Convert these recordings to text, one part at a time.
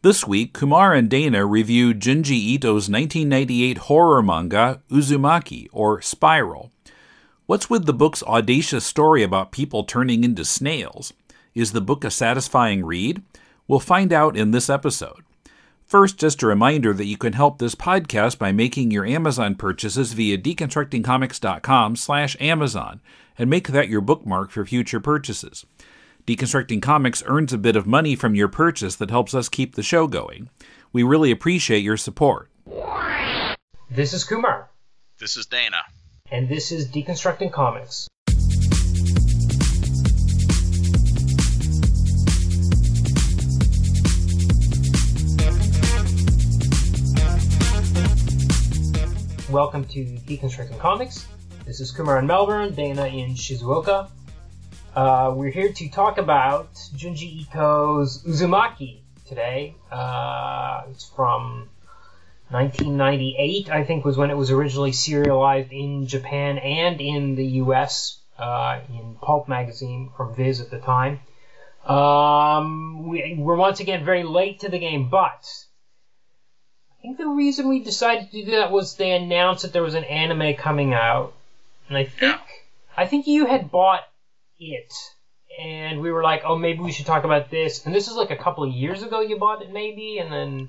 This week, Kumar and Dana reviewed Junji Ito's 1998 horror manga, Uzumaki, or Spiral. What's with the book's audacious story about people turning into snails? Is the book a satisfying read? We'll find out in this episode. First, just a reminder that you can help this podcast by making your Amazon purchases via deconstructingcomics.com/Amazon and make that your bookmark for future purchases. Deconstructing Comics earns a bit of money from your purchase that helps us keep the show going. We really appreciate your support. This is Kumar. This is Dana. And this is Deconstructing Comics. Welcome to Deconstructing Comics. This is Kumar in Melbourne, Dana in Shizuoka. We're here to talk about Junji Ito's Uzumaki today. It's from 1998, I think, was when it was originally serialized in Japan and in the US in Pulp magazine from Viz at the time. We're once again very late to the game, but I think the reason we decided to do that was they announced that there was an anime coming out, and I think you had bought it, and we were like, oh, maybe we should talk about this. And this is like a couple of years ago you bought it, maybe, and then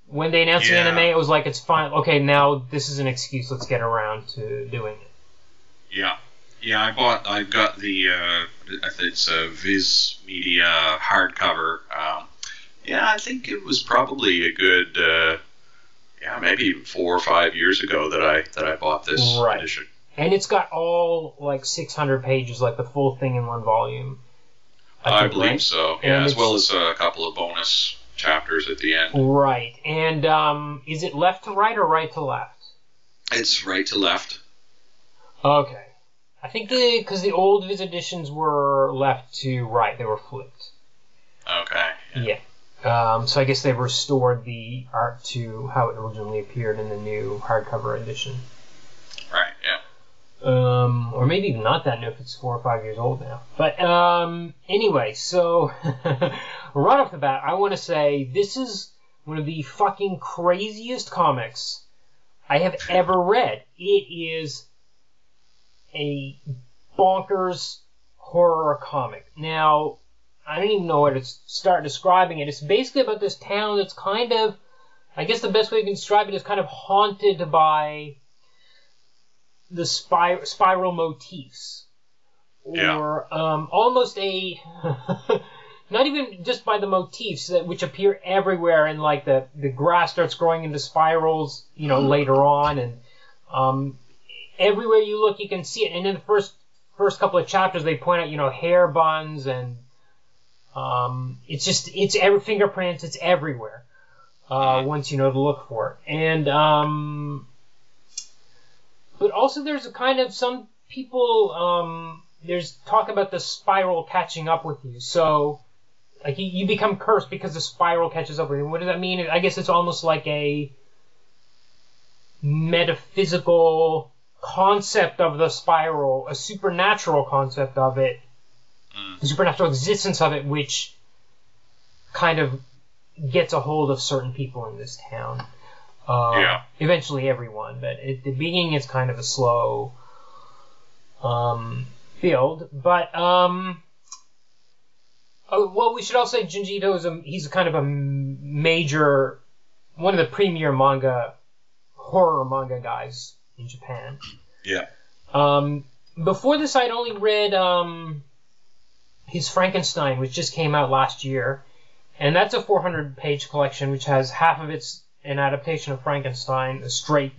when they announced the anime, it was like, it's fine. Okay, now this is an excuse. Let's get around to doing it. Yeah, I got the it's a Viz Media hardcover. I think it was probably a good maybe 4 or 5 years ago that I bought this edition. And it's got all, like, 600 pages, like the full thing in one volume. I believe so, yeah, as well as a couple of bonus chapters at the end. Right. And is it left to right or right to left? It's right to left. Okay. I think because the old Viz editions were left to right. They were flipped. Okay. Yeah. So I guess they've restored the art to how it originally appeared in the new hardcover edition. Right, yeah. Or maybe even not that new if it's 4 or 5 years old now. But anyway, so right off the bat, I want to say this is one of the fucking craziest comics I have ever read. It is a bonkers horror comic. Now, I don't even know where to start describing it. It's basically about this town that's kind of, I guess the best way to describe it is kind of haunted by the spiral motifs, or almost a not even just by the motifs which appear everywhere, and like the grass starts growing into spirals, later on, and everywhere you look you can see it. And in the first couple of chapters they point out hair buns, and it's every fingerprints, it's everywhere once you know to look for it. And but also there's a kind of, some people, there's talk about the spiral catching up with you. So, like, you become cursed because the spiral catches up with you. What does that mean? I guess it's almost like a metaphysical concept of the spiral, a supernatural concept of it, the supernatural existence of it, which kind of gets a hold of certain people in this town. Eventually everyone, but at the beginning it's kind of a slow build. But we should also say Junji Ito he's kind of a major, one of the premier horror manga guys in Japan. Yeah. Before this, I'd only read his Frankenstein, which just came out last year, and that's a 400-page collection, which has half of it's an adaptation of Frankenstein,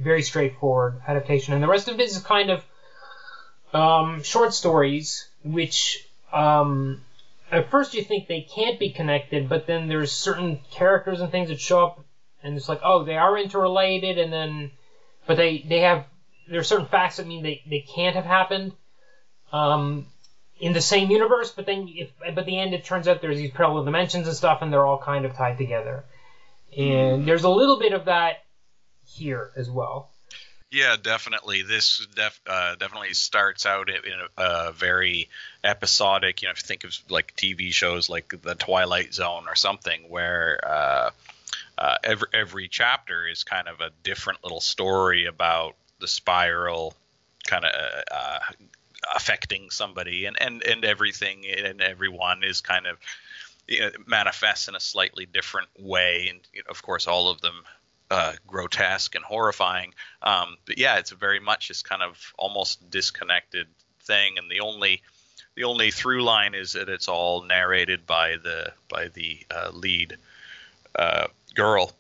very straightforward adaptation, and the rest of it is kind of short stories, which at first you think they can't be connected, but then there's certain characters and things that show up, and it's like, oh, they are interrelated, and then, but there are certain facts that mean they can't have happened in the same universe, but then at the end it turns out there's these parallel dimensions and stuff, and they're all kind of tied together. And there's a little bit of that here as well. Yeah, definitely. This definitely starts out in a very episodic, if you think of like TV shows like The Twilight Zone or something, where every chapter is kind of a different little story about the spiral kind of affecting somebody, and everything and everyone is kind of manifests in a slightly different way, and of course all of them grotesque and horrifying. But yeah, it's very much this kind of almost disconnected thing, and the only through line is that it's all narrated by the lead girl,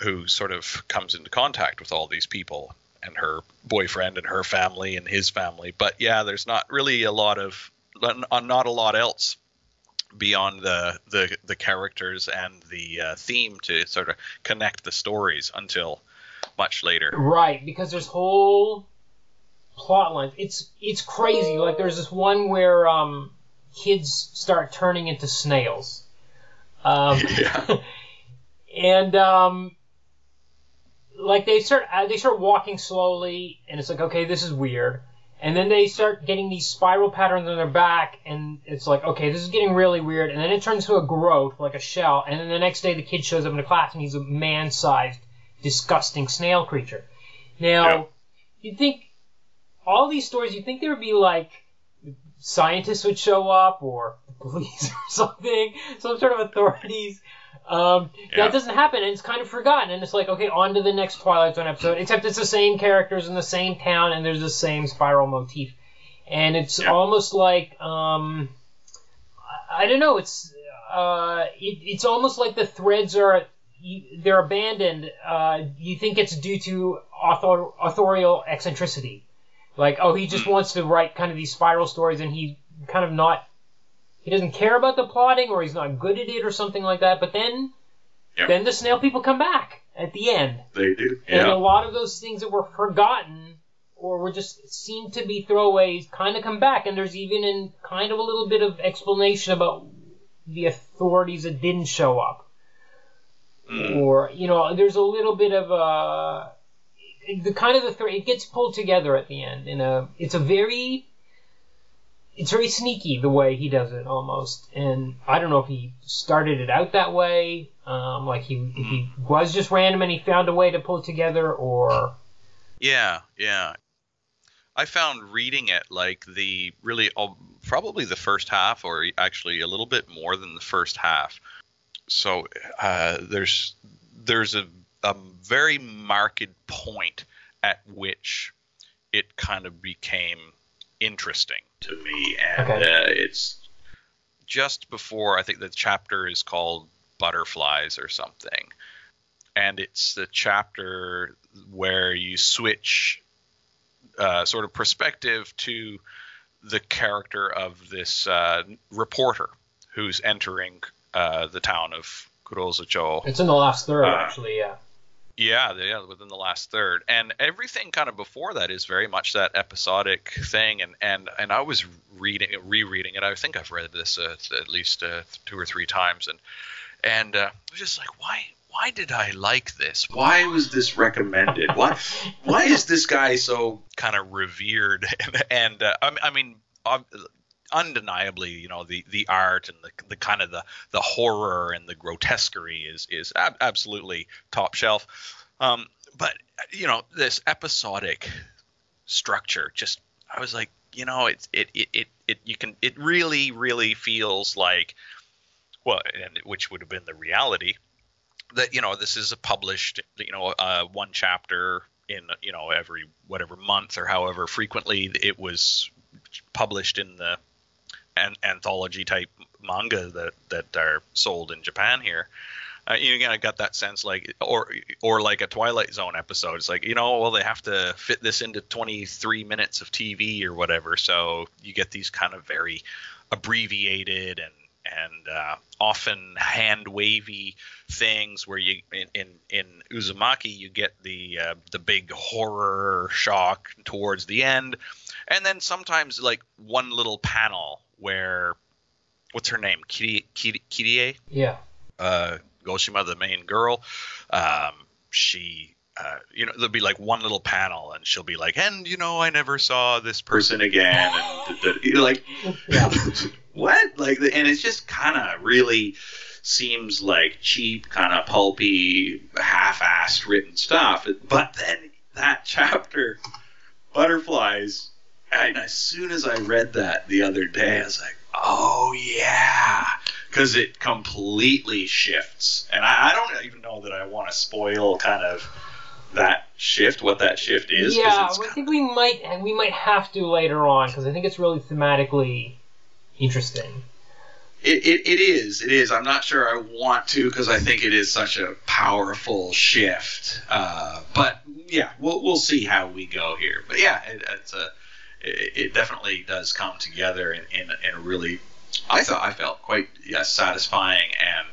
who sort of comes into contact with all these people and her boyfriend and her family and his family. But yeah, there's not really not a lot else beyond the characters and the theme to sort of connect the stories until much later. Right, because there's whole plot lines. It's crazy. Like there's this one where kids start turning into snails. Yeah. And like they start walking slowly, and it's like, okay, this is weird. And then they start getting these spiral patterns on their back, and it's like, okay, this is getting really weird. And then it turns to a growth, like a shell. And then the next day, the kid shows up in the class, and he's a man-sized, disgusting snail creature. Now, you'd think all these stories, you'd think there would be like scientists would show up, or the police or something, some sort of authorities. That doesn't happen, and it's kind of forgotten, and it's like, okay, on to the next Twilight Zone episode, except it's the same characters in the same town, and there's the same spiral motif. And it's almost like, I don't know, it's almost like the threads they're abandoned. You think it's due to authorial eccentricity. Like, oh, he just wants to write kind of these spiral stories, and he kind of not... He doesn't care about the plotting, or he's not good at it, or something like that. But then the snail people come back at the end. They do. And a lot of those things that were forgotten or were just seemed to be throwaways kind of come back. And there's even kind of a little bit of explanation about the authorities that didn't show up. Or, there's a little bit of it gets pulled together at the end. It's very sneaky the way he does it, almost. And I don't know if he started it out that way, like if he was just random and he found a way to pull it together, or... Yeah. I found reading it like probably the first half, or actually a little bit more than the first half. So there's a very marked point at which it kind of became interesting to me, and it's just before, I think the chapter is called Butterflies or something, and it's the chapter where you switch sort of perspective to the character of this reporter who's entering the town of Kurozucho. It's in the last third, actually, yeah. Yeah, within the last third. And everything kind of before that is very much that episodic thing. And I was rereading it. I think I've read this at least 2 or 3 times. And I was just like, why did I like this? Why was this recommended? Why is this guy so kind of revered? And I mean, undeniably, the art and the kind of the horror and the grotesquerie is absolutely top shelf. But this episodic structure, just I was like, it really feels like, well, and which would have been the reality that this is a published one chapter in every whatever month or however frequently it was published in the anthology type manga that are sold in Japan here. I got that sense, like, or like a Twilight Zone episode. It's like, they have to fit this into 23 minutes of TV or whatever. So you get these kind of very abbreviated and often hand wavy things where you in Uzumaki you get the big horror shock towards the end, and then sometimes like one little panel where, what's her name, Kirie? Yeah. Goshima, the main girl, she there'll be like one little panel and she'll be like, and I never saw this person again, and you're like, what? Like, and it's just kind of really seems like cheap, kind of pulpy, half-assed written stuff. But then that chapter, Butterflies, and as soon as I read that the other day, I was like, oh yeah, because it completely shifts. And I don't even know that I want to spoil kind of that shift, what that shift is. Yeah, I think we might have to later on, because I think it's really thematically interesting. It is. I'm not sure I want to, because I think it is such a powerful shift. But yeah, we'll see how we go here. But yeah, it definitely does come together in a really, I felt quite satisfying and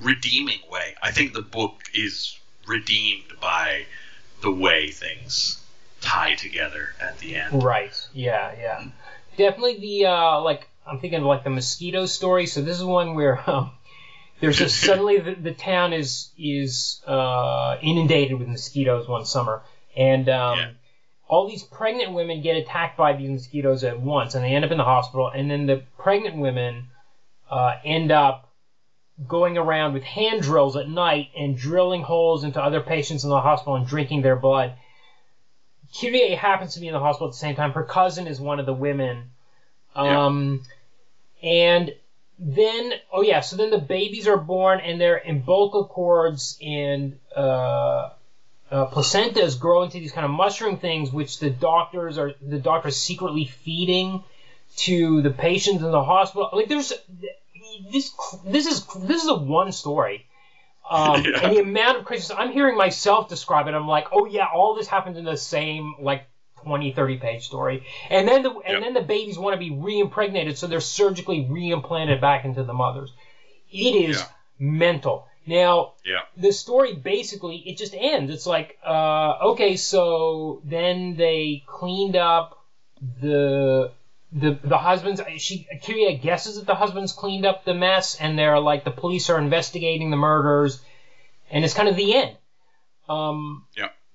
redeeming way. I think the book is redeemed by the way things tie together at the end. Right. Yeah. Definitely the I'm thinking of like the mosquito story. So this is one where there's just suddenly the town is inundated with mosquitoes one summer, and all these pregnant women get attacked by these mosquitoes at once, and they end up in the hospital. And then the pregnant women end up going around with hand drills at night and drilling holes into other patients in the hospital and drinking their blood. Kyrie happens to be in the hospital at the same time. Her cousin is one of the women. And then, so then the babies are born, and their umbilical cords and placentas grow into these kind of mushroom things, which the doctors secretly feeding to the patients in the hospital. Like this is a one story. And the amount of crazy, I'm hearing myself describe it. I'm like, oh yeah, all this happens in the same 20, 30-page story. And then the babies want to be re-impregnated, so they're surgically re-implanted back into the mothers. It is mental. Now, the story basically, it just ends. It's like, okay, so then they cleaned up the husband's. Kyria guesses that the husband's cleaned up the mess, and they're like, the police are investigating the murders, and it's kind of the end.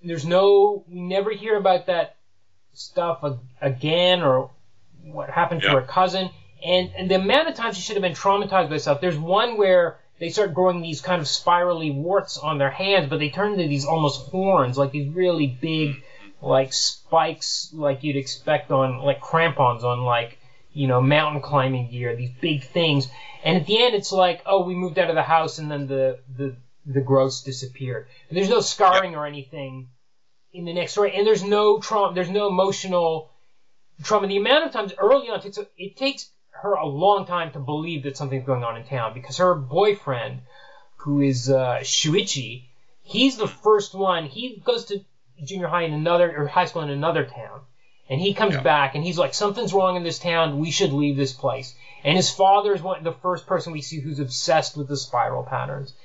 We never hear about that stuff again, or what happened to her cousin, and the amount of times she should have been traumatized by stuff. There's one where they start growing these kind of spirally warts on their hands, but they turn into these almost horns, like these really big, spikes, like you'd expect on, crampons on, mountain climbing gear, these big things. And at the end, it's like, oh, we moved out of the house, and then the growths disappeared. And there's no scarring or anything in the next story, and there's no trauma, there's no emotional trauma. The amount of times early on, it takes her a long time to believe that something's going on in town, because her boyfriend, who is Shuichi, he's the first one. He goes to junior high high school in another town, and he comes back, and he's like, something's wrong in this town, we should leave this place. And his father is the first person we see who's obsessed with the spiral patterns.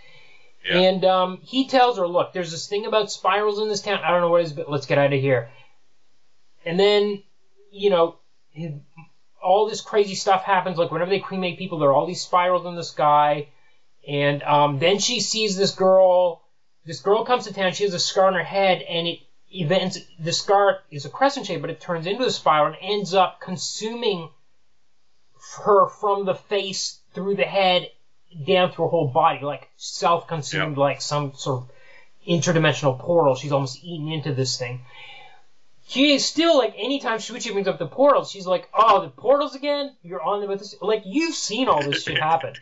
And he tells her, look, there's this thing about spirals in this town. I don't know what it is, but let's get out of here. And then, all this crazy stuff happens. Like, whenever they cremate people, there are all these spirals in the sky. And then she sees this girl. This girl comes to town. She has a scar on her head, and the scar is a crescent shape, but it turns into a spiral and ends up consuming her from the face through the head down through her whole body, like self-consumed, like some sort of interdimensional portal. She's almost eaten into this thing. She is still, anytime Shuichi brings up the portals, she's like, oh, the portals again? You're on with this? You've seen all this shit happen.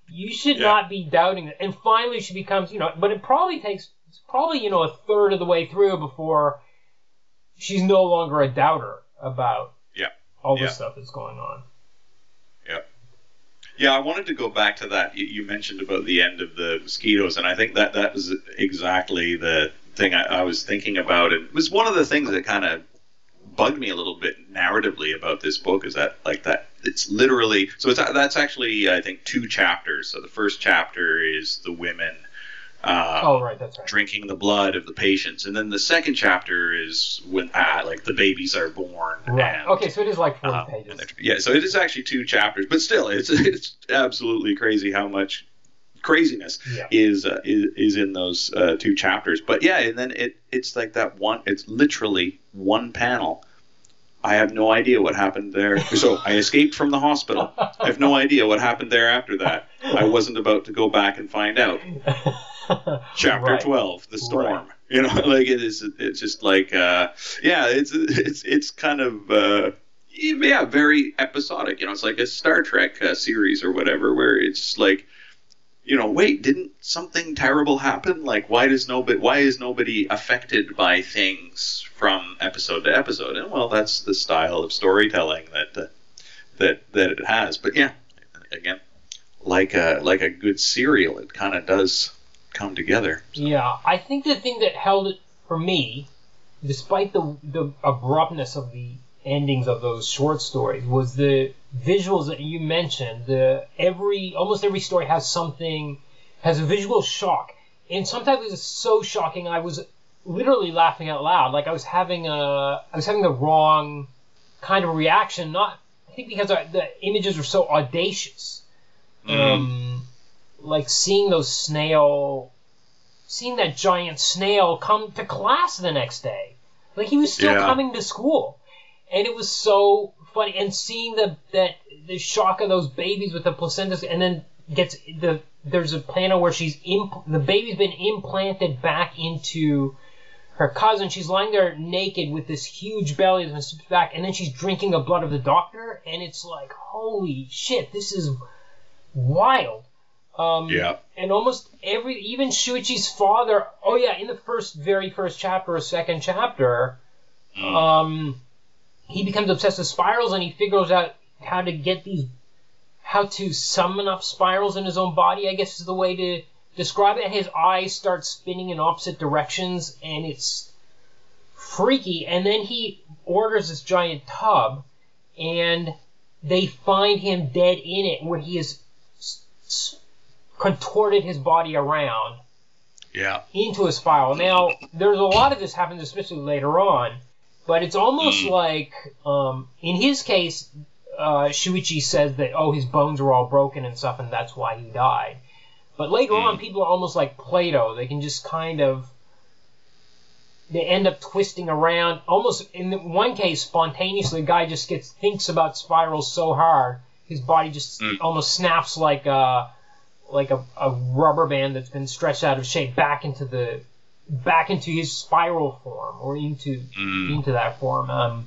You should not be doubting it. And finally she becomes, but it probably takes, a third of the way through before she's no longer a doubter about all this stuff that's going on. Yeah, I wanted to go back to that. You mentioned about the end of the mosquitoes, and I think that was exactly the thing I was thinking about. And it was one of the things that kind of bugged me a little bit narratively about this book, is that it's literally, that's actually, I think, 2 chapters. So the first chapter is the women that's right. drinking the blood of the patients, and then the second chapter is when the babies are born. Right. And, okay, so it is 40 pages. So it is actually 2 chapters, but still, it's absolutely crazy how much craziness is in those 2 chapters. But and then it's like that one. It's literally one panel I have no idea what happened there. So I escaped from the hospital. I have no idea what happened there after that. I wasn't about to go back and find out. Chapter 12, the storm. Right. You know, like it's just like, it's kind of, very episodic. You know, it's like a Star Trek series or whatever, where it's like, you know, wait, didn't something terrible happen? Like, why is nobody affected by things from episode to episode? And well, that's the style of storytelling that it has. But yeah, again, like a good serial, it kind of does come together. So. Yeah, I think the thing that held it for me, despite the abruptness of the endings of those short stories, was the visuals that you mentioned. Almost every story has a visual shock, and sometimes it's so shocking I was literally laughing out loud, like I was having the wrong kind of reaction. I think because the images are so audacious. Like seeing that giant snail come to class the next day, like he was still coming to school. And it was so funny, and seeing the shock of those babies with the placentas, and then there's a panel where the baby's been implanted back into her cousin. She's lying there naked with this huge belly that's been back, and then she's drinking the blood of the doctor, and it's like, holy shit, this is wild. And almost even Shuichi's father. Oh yeah, in the very first chapter or second chapter, he becomes obsessed with spirals, and he figures out how to summon up spirals in his own body, I guess is the way to describe it. And his eyes start spinning in opposite directions, and it's freaky. And then he orders this giant tub, and they find him dead in it, where he has contorted his body around into a spiral. Now, there's a lot of this happens, especially later on. But it's almost like, in his case, Shuichi says that, his bones were all broken and stuff, and that's why he died. But later on, people are almost like Plato. They can just they end up twisting around. Almost, in one case, spontaneously, the guy just thinks about spirals so hard, his body just almost snaps like a rubber band that's been stretched out of shape back into his spiral form, or into that form.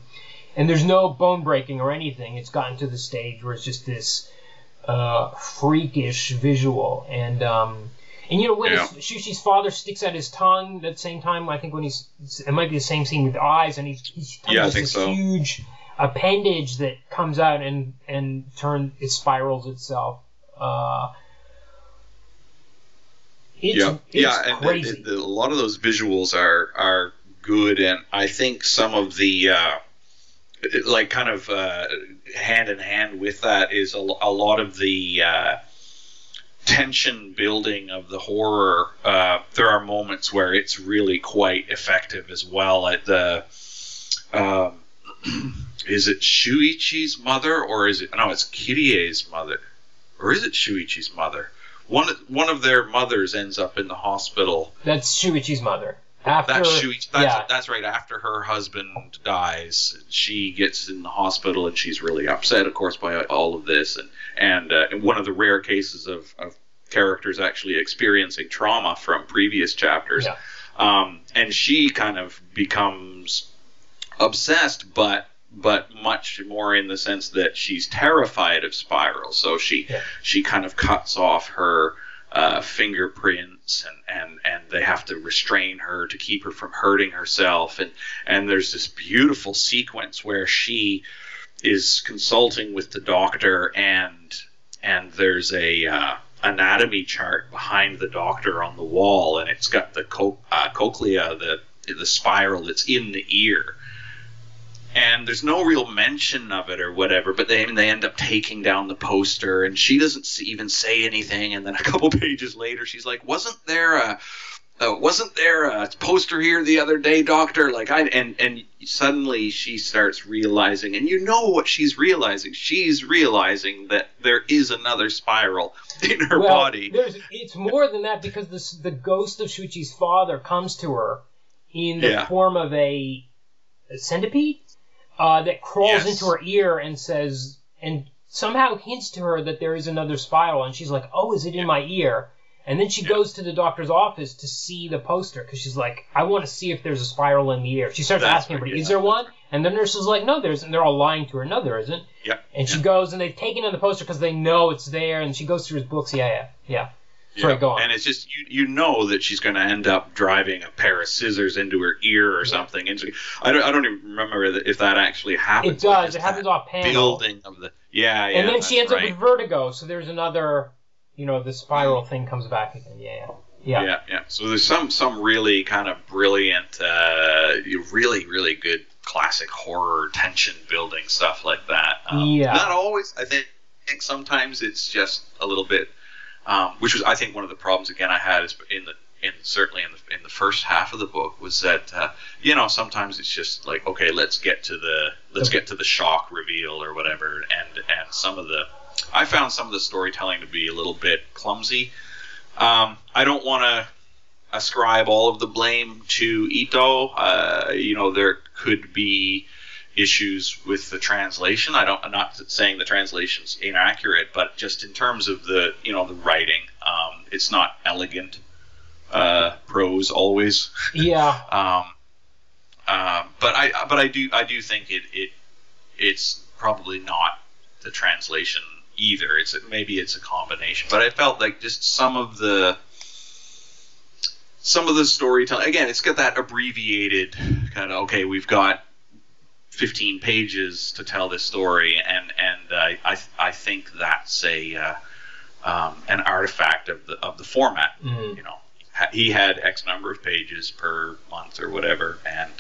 And there's no bone breaking or anything. It's gotten to the stage where it's just this freakish visual. And you know, when Shushi's father sticks out his tongue, at the same time, I think it might be the same scene with eyes, and he's this huge appendage that comes out and it spirals itself. It's crazy. And a lot of those visuals are good, and I think some of the hand in hand with that is a lot of the tension building of the horror. There are moments where it's really quite effective as well. At the is it Shuichi's mother, or is it it's Kirie's mother, or is it Shuichi's mother? One of their mothers ends up in the hospital. That's Shuichi's mother. That's right. After her husband dies, she gets in the hospital, and she's really upset, of course, by all of this. And one of the rare cases of characters actually experiencing trauma from previous chapters. Yeah. And she kind of becomes obsessed, but much more in the sense that she's terrified of spirals. So she kind of cuts off her fingerprints, and they have to restrain her to keep her from hurting herself. And there's this beautiful sequence where she is consulting with the doctor, and there's a anatomy chart behind the doctor on the wall, and it's got the cochlea, the spiral that's in the ear. And there's no real mention of it or whatever, but they end up taking down the poster, and she doesn't even say anything. And then a couple pages later, she's like, "Wasn't there a poster here the other day, doctor?" And suddenly she starts realizing, and you know what she's realizing? She's realizing that there is another spiral in her body. It's more than that, because the ghost of Shuichi's father comes to her in the form of a centipede. that crawls Yes. into her ear and says, and somehow hints to her that there is another spiral, and she's like, oh, is it in my ear? And then she goes to the doctor's office to see the poster, because she's like, I want to see if there's a spiral in the ear. She starts That's asking right, everybody, yeah. is there one? And the nurse is like, no, there isn't. They're all lying to her. No, there isn't. Yeah. And she goes, and they've taken in the poster because they know it's there, and she goes through his books. Yeah. Sorry, go on. And it's just you know that she's going to end up driving a pair of scissors into her ear or something. And I don't even remember if that actually happens. It does. It happens off panel. Building of the and then she ends right. up with vertigo. So there's another, the spiral thing comes back again. Yeah. So there's some really kind of brilliant, really really good classic horror tension building stuff like that. Not always. I think sometimes it's just a little bit. Which was, I think, one of the problems again I had is certainly in the first half of the book was that sometimes it's just like, okay, let's get to the shock reveal or whatever, and I found some of the storytelling to be a little bit clumsy. I don't want to ascribe all of the blame to Ito. There could be issues with the translation. I'm not saying the translation's inaccurate, but just in terms of the writing, it's not elegant prose always. Yeah. But I do think it's probably not the translation either. Maybe it's a combination. But I felt like just some of the storytelling, again, it's got that abbreviated kind of, okay, we've got 15 pages to tell this story, and I think that's an artifact of the format. Mm-hmm. He had X number of pages per month or whatever, and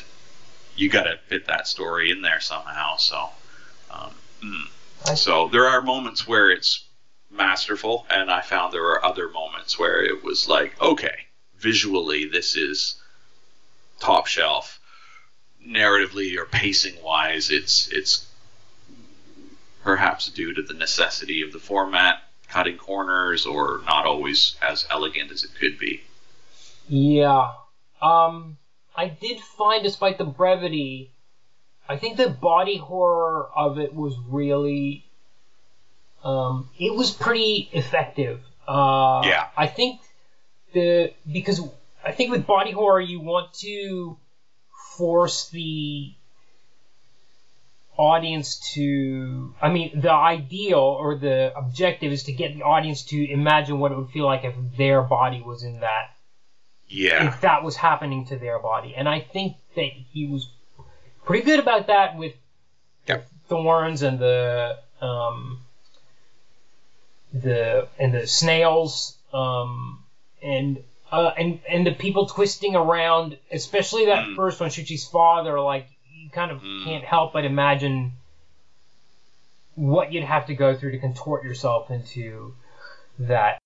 you got to fit that story in there somehow. So, so there are moments where it's masterful, and I found there were other moments where it was like, okay, visually this is top shelf. Narratively or pacing wise, it's perhaps due to the necessity of the format, cutting corners, or not always as elegant as it could be. Yeah. I did find, despite the brevity, I think the body horror of it was really it was pretty effective. I think because I think with body horror you want to force the audience to, the ideal or the objective is to get the audience to imagine what it would feel like if their body was in that. Yeah. If that was happening to their body. And I think that he was pretty good about that with the thorns and the snails, and the people twisting around, especially that first one, Shuchi's father, like, you kind of can't help but imagine what you'd have to go through to contort yourself into that.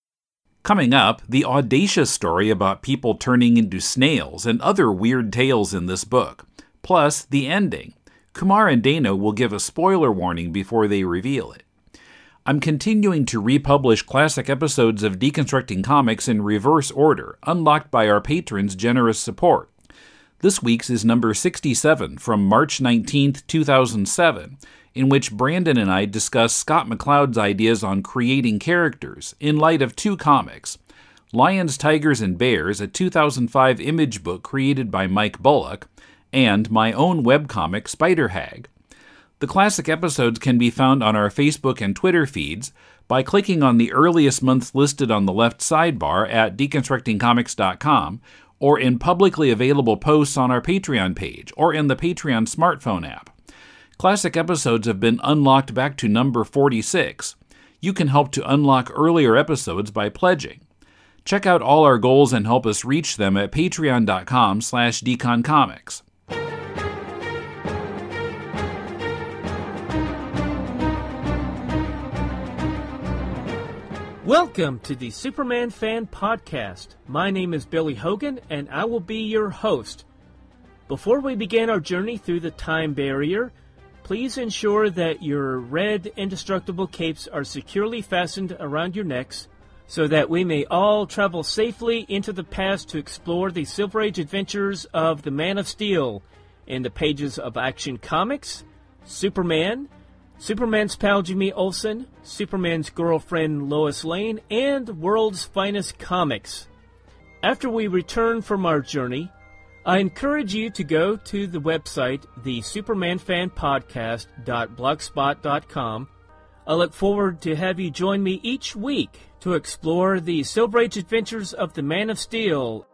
Coming up, the audacious story about people turning into snails and other weird tales in this book, plus the ending. Kumar and Dana will give a spoiler warning before they reveal it. I'm continuing to republish classic episodes of Deconstructing Comics in reverse order, unlocked by our patrons' generous support. This week's is number 67 from March 19, 2007, in which Brandon and I discuss Scott McCloud's ideas on creating characters in light of two comics, Lions, Tigers, and Bears, a 2005 image book created by Mike Bullock, and my own webcomic, Spider Hag. The classic episodes can be found on our Facebook and Twitter feeds by clicking on the earliest months listed on the left sidebar at deconstructingcomics.com, or in publicly available posts on our Patreon page, or in the Patreon smartphone app. Classic episodes have been unlocked back to number 46. You can help to unlock earlier episodes by pledging. Check out all our goals and help us reach them at patreon.com/deconcomics. Welcome to the Superman Fan Podcast. My name is Billy Hogan, and I will be your host. Before we begin our journey through the time barrier, please ensure that your red indestructible capes are securely fastened around your necks so that we may all travel safely into the past to explore the Silver Age adventures of the Man of Steel in the pages of Action Comics, Superman, Superman's pal Jimmy Olsen, Superman's girlfriend Lois Lane, and World's Finest Comics. After we return from our journey, I encourage you to go to the website, thesupermanfanpodcast.blogspot.com. I look forward to have you join me each week to explore the Silver Age adventures of the Man of Steel.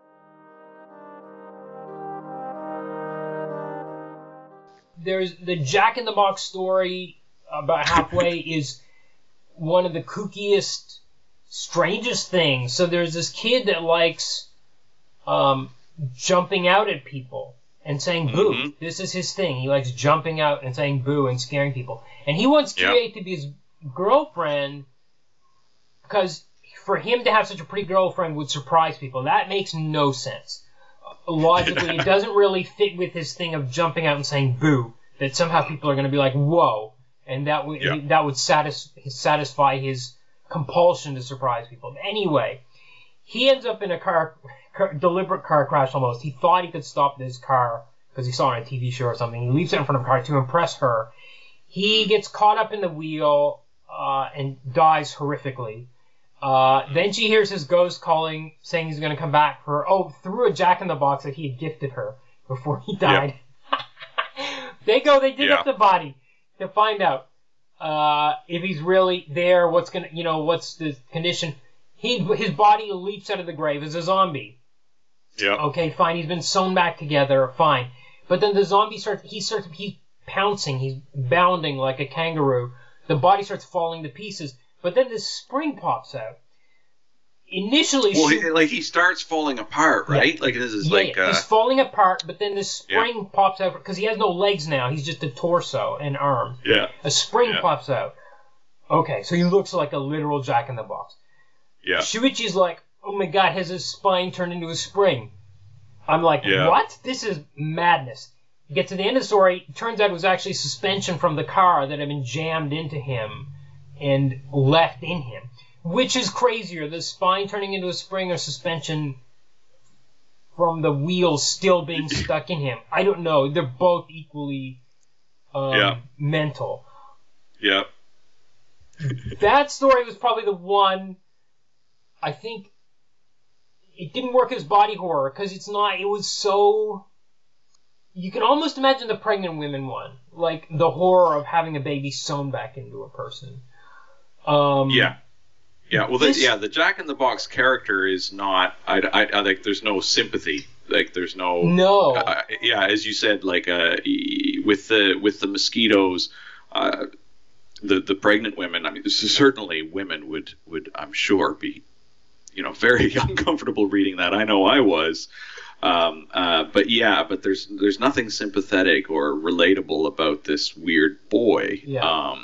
There's the Jack in the Box story about halfway is one of the kookiest, strangest things. So there's this kid that likes jumping out at people and saying boo. Mm-hmm. This is his thing. He likes jumping out and saying boo and scaring people. And he wants Kirie to be his girlfriend because for him to have such a pretty girlfriend would surprise people. That makes no sense. Logically, it doesn't really fit with his thing of jumping out and saying boo, that somehow people are going to be like, whoa, and that would satisfy his compulsion to surprise people. Anyway, he ends up in a deliberate car crash almost. He thought he could stop this car because he saw it on a TV show or something. He leaves it in front of a car to impress her. He gets caught up in the wheel and dies horrifically. Then she hears his ghost calling, saying he's going to come back for her. Through a Jack in the Box that he had gifted her before he died. Yep. They dig up the body to find out if he's really there. What's the condition? His body leaps out of the grave as a zombie. Yeah. Okay, fine. He's been sewn back together. Fine. But then the zombie he's pouncing. He's bounding like a kangaroo. The body starts falling to pieces. But then this spring pops out. Initially, he starts falling apart, right? Yeah. Like this is he's falling apart. But then this spring pops out because he has no legs now. He's just a torso and arms. Yeah. A spring pops out. Okay, so he looks like a literal Jack in the Box. Yeah. Shuichi's like, oh my god, has his spine turned into a spring? I'm like, what? This is madness. You get to the end of the story. It turns out it was actually suspension from the car that had been jammed into him and left in him. Which is crazier, the spine turning into a spring or suspension from the wheels still being stuck in him? I don't know. They're both equally mental. Yeah. That story was probably the one, I think, it didn't work as body horror because it was so... You can almost imagine the pregnant women one. Like, the horror of having a baby sewn back into a person. Yeah, well, the Jack in the Box character is not. I like. There's no sympathy. Like, there's no. No. As you said, like with the mosquitoes, the pregnant women. I mean, certainly women would I'm sure be, very uncomfortable reading that. I know I was. But there's nothing sympathetic or relatable about this weird boy. Yeah.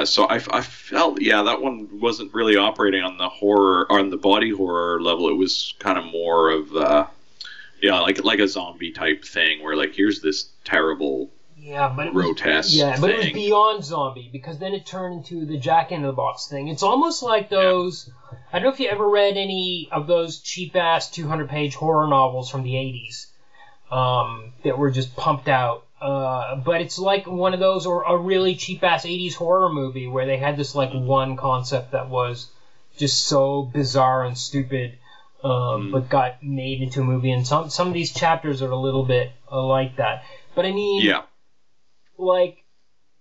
So I felt, that one wasn't really operating on the horror, on the body horror level. It was kind of more of, like a zombie type thing where, like, here's this terrible, grotesque thing. But it was beyond zombie because then it turned into the Jack in the Box thing. It's almost like those, I don't know if you ever read any of those cheap-ass 200-page horror novels from the 80s that were just pumped out. But it's like one of those, or a really cheap-ass 80s horror movie where they had this, like, one concept that was just so bizarre and stupid, but got made into a movie. And some of these chapters are a little bit like that. But I mean, like,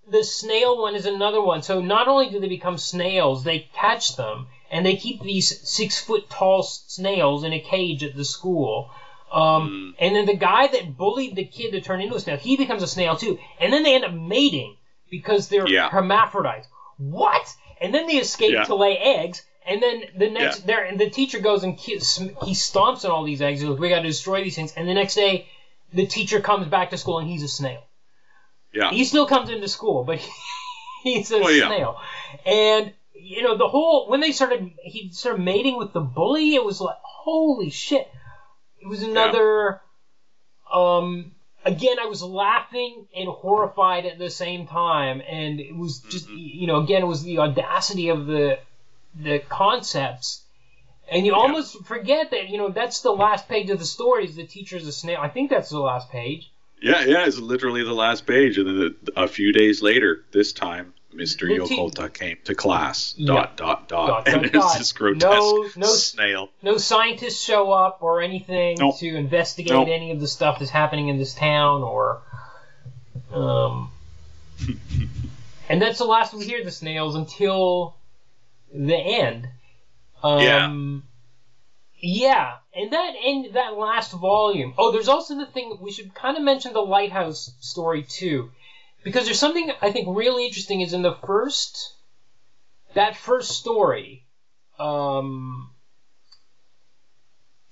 the snail one is another one. So not only do they become snails, they catch them, and they keep these 6-foot-tall snails in a cage at the school. And then the guy that bullied the kid to turn into a snail, he becomes a snail too. And then they end up mating because they're hermaphrodites. What? And then they escape to lay eggs. And then the teacher goes and he stomps on all these eggs. He's like, we got to destroy these things. And the next day, the teacher comes back to school and he's a snail. Yeah. He still comes into school, but he's a snail. And the whole when he started mating with the bully, it was like, holy shit. It was another, again, I was laughing and horrified at the same time, and it was just, again, it was the audacity of the concepts, and you almost forget that, that's the last page of the story is the teacher's a snail. I think that's the last page. Yeah, it's literally the last page, and then a few days later, this time, Mr. Yokota came to class. Yeah. And it's this grotesque snail. No scientists show up or anything to investigate any of the stuff that's happening in this town, or and that's the last we hear of the snails until the end. Yeah, and that last volume. Oh, there's also the thing, we should kind of mention the lighthouse story too, because there's something I think really interesting is in that first story.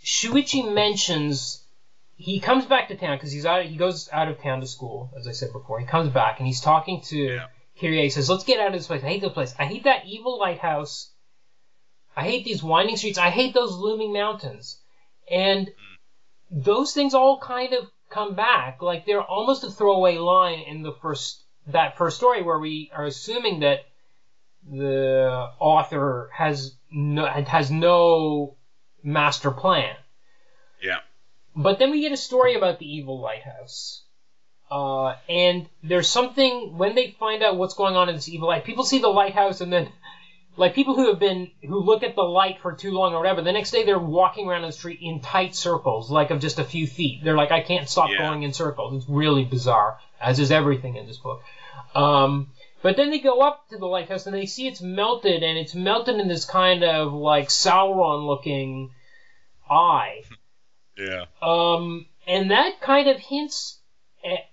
Shuichi mentions he comes back to town because he goes out of town to school, as I said before. He comes back and he's talking to Kirie. He says, "Let's get out of this place. I hate this place. I hate that evil lighthouse. I hate these winding streets. I hate those looming mountains." And those things all kind of come back. Like, they're almost a throwaway line in that first story, where we are assuming that the author has no master plan. Yeah. But then we get a story about the evil lighthouse. And there's something, when they find out what's going on in this evil light, people see the lighthouse and then, like, people who look at the light for too long or whatever, the next day they're walking around the street in tight circles, like of just a few feet. They're like, I can't stop going in circles. It's really bizarre, as is everything in this book. But then they go up to the lighthouse and they see it's melted, and it's melted in this kind of like Sauron-looking eye. Yeah. And that kind of hints at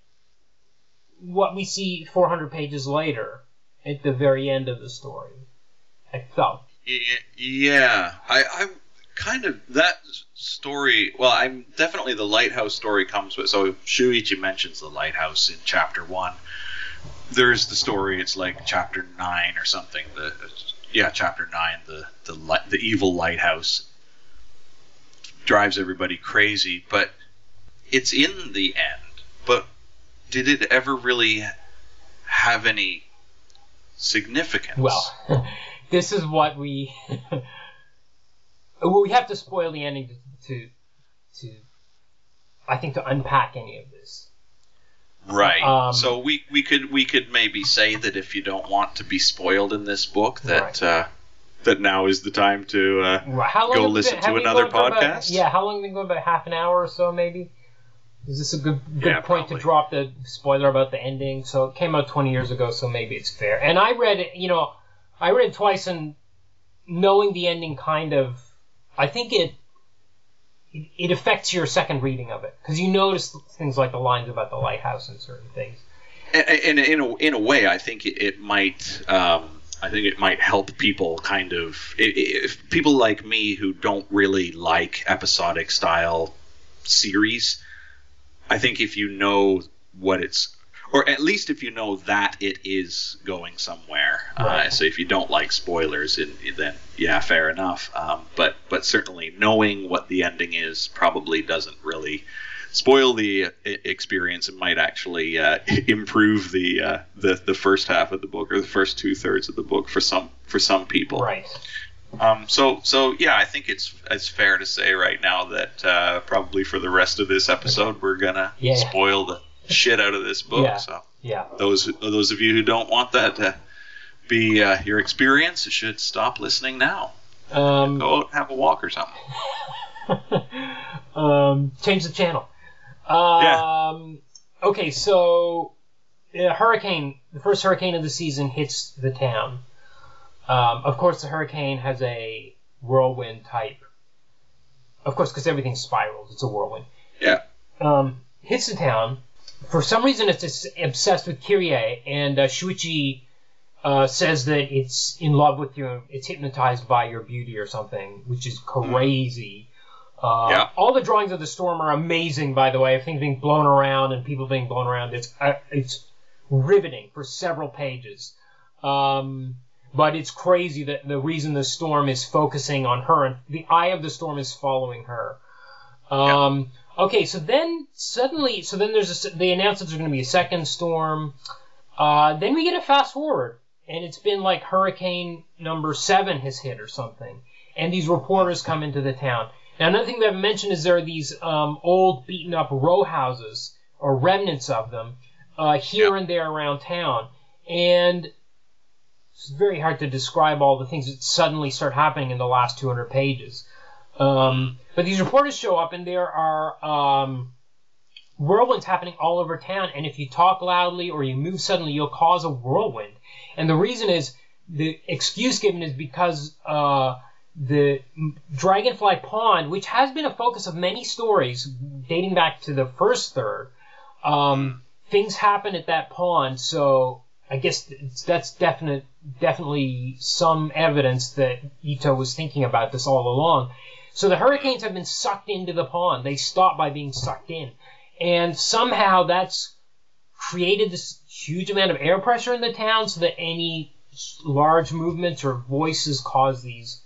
what we see 400 pages later at the very end of the story. I felt. Yeah. I'm kind of, that story, well, I'm definitely, the lighthouse story comes with, so Shuichi mentions the lighthouse in chapter 1. There's the story, it's like chapter 9 or something, chapter 9, the evil lighthouse drives everybody crazy, but it's in the end. But did it ever really have any significance? Well, this is what we have to spoil the ending to I think, to unpack any of this. Right. So we could maybe say that if you don't want to be spoiled in this book, that that now is the time to go listen to another podcast. How long have we been going? About half an hour or so, maybe. Is this a good point probably to drop the spoiler about the ending? So it came out 20 years ago, so maybe it's fair. And I read it, I read it twice, and knowing the ending kind of, I think it affects your second reading of it, because you notice things like the lines about the lighthouse and certain things. And in a way, I think it might. I think it might help people kind of, if people like me who don't really like episodic style series. I think if you know what it's, or at least if you know that it is going somewhere. So if you don't like spoilers, then yeah, fair enough. But certainly knowing what the ending is probably doesn't really spoil the experience. It might actually improve the first half of the book, or the first 2/3 of the book for some people. Right. So yeah, I think it's fair to say right now that probably for the rest of this episode we're gonna spoil the shit out of this book. Yeah. So yeah, those of you who don't want that to be your experience should stop listening now. Go out and have a walk or something. Change the channel. Yeah. Okay, so the first hurricane of the season hits the town. Of course, the hurricane has a whirlwind type. Of course, because everything spirals, it's a whirlwind. Yeah. Hits the town. For some reason, it's obsessed with Kirie, and Shuichi says that it's in love with you, it's hypnotized by your beauty or something, which is crazy. All the drawings of the storm are amazing, by the way. Things being blown around and people being blown around. It's riveting for several pages. But it's crazy that the reason the storm is focusing on her, and the eye of the storm is following her. Okay, so then they announce that there's going to be a second storm. Then we get a fast forward, and it's been like hurricane number 7 has hit or something, and these reporters come into the town. Now, another thing that I've mentioned is there are these old, beaten-up row houses or remnants of them, here and there around town. And it's very hard to describe all the things that suddenly start happening in the last 200 pages. But these reporters show up, and there are whirlwinds happening all over town. And if you talk loudly or you move suddenly, you'll cause a whirlwind. And the reason is, the excuse given is because the Dragonfly Pond, which has been a focus of many stories dating back to the first third, things happen at that pond. So I guess that's definitely some evidence that Ito was thinking about this all along. So the hurricanes have been sucked into the pond. They stop by being sucked in. And somehow that's created this huge amount of air pressure in the town so that any large movements or voices cause these